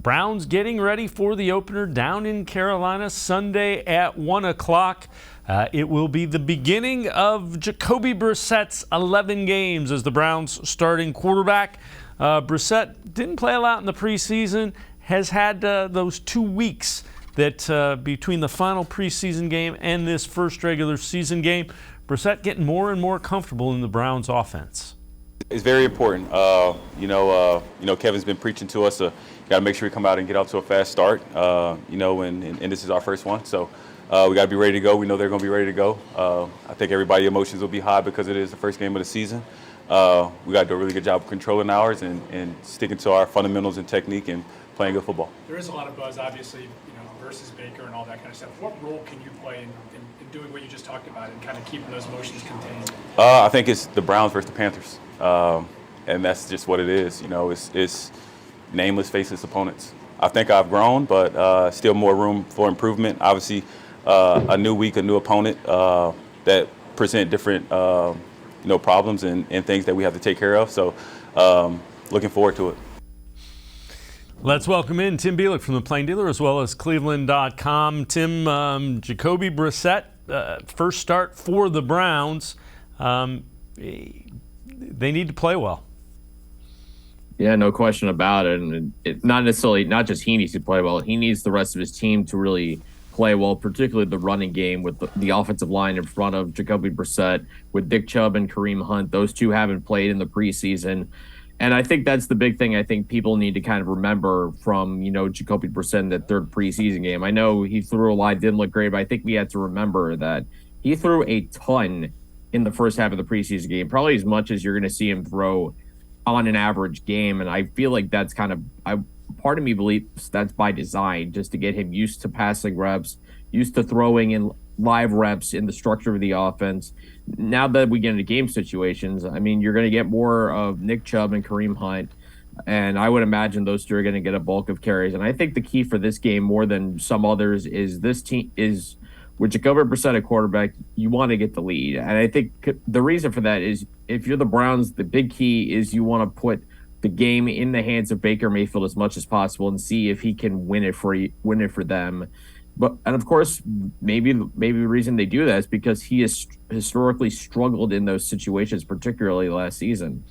Browns getting ready for the opener down in Carolina Sunday at 1 o'clock. It will be the beginning of Jacoby Brissett's 11 games as the Browns starting quarterback. Brissett didn't play a lot in the preseason, has had those 2 weeks that between the final preseason game and this first regular season game. Brissett getting more and more comfortable in the Browns offense. It's very important. Kevin's been preaching to us. Got to make sure we come out and get off to a fast start. And this is our first one, so we got to be ready to go. We know they're going to be ready to go. I think everybody's emotions will be high because it is the first game of the season. We got to do a really good job of controlling ours and sticking to our fundamentals and technique and playing good football. There is a lot of buzz, obviously, versus Baker and all that kind of stuff. What role can you play in doing what you just talked about and kind of keeping those emotions contained? I think it's the Browns versus the Panthers, and that's just what it is. It's nameless, faceless opponents. I think I've grown, but still more room for improvement. Obviously, a new week, a new opponent that present different problems and things that we have to take care of. So looking forward to it. Let's welcome in Tim Bielik from the Plain Dealer as well as cleveland.com. Tim, Jacoby Brissett, first start for the Browns. They need to play well. Yeah, no question about it. And not just he needs to play well. He needs the rest of his team to really play well, particularly the running game with the offensive line in front of Jacoby Brissett, with Nick Chubb and Kareem Hunt. Those two haven't played in the preseason. And I think that's the big thing I think people need to kind of remember from, Jacoby Brissett in that third preseason game. I know he threw a lot, didn't look great, but I think we had to remember that he threw a ton in the first half of the preseason game, probably as much as you're going to see him throw on an average game. And I feel like that's part of me believes that's by design, just to get him used to passing reps, used to throwing in live reps in the structure of the offense. Now that we get into game situations, you're going to get more of Nick Chubb and Kareem Hunt, and I would imagine those two are going to get a bulk of carries. And I think the key for this game, more than some others, is this team is with Jacoby Brissett at quarterback, you want to get the lead. And I think the reason for that is if you're the Browns, the big key is you want to put the game in the hands of Baker Mayfield as much as possible and see if he can win it for them. And of course, maybe the reason they do that is because he has historically struggled in those situations, particularly last season.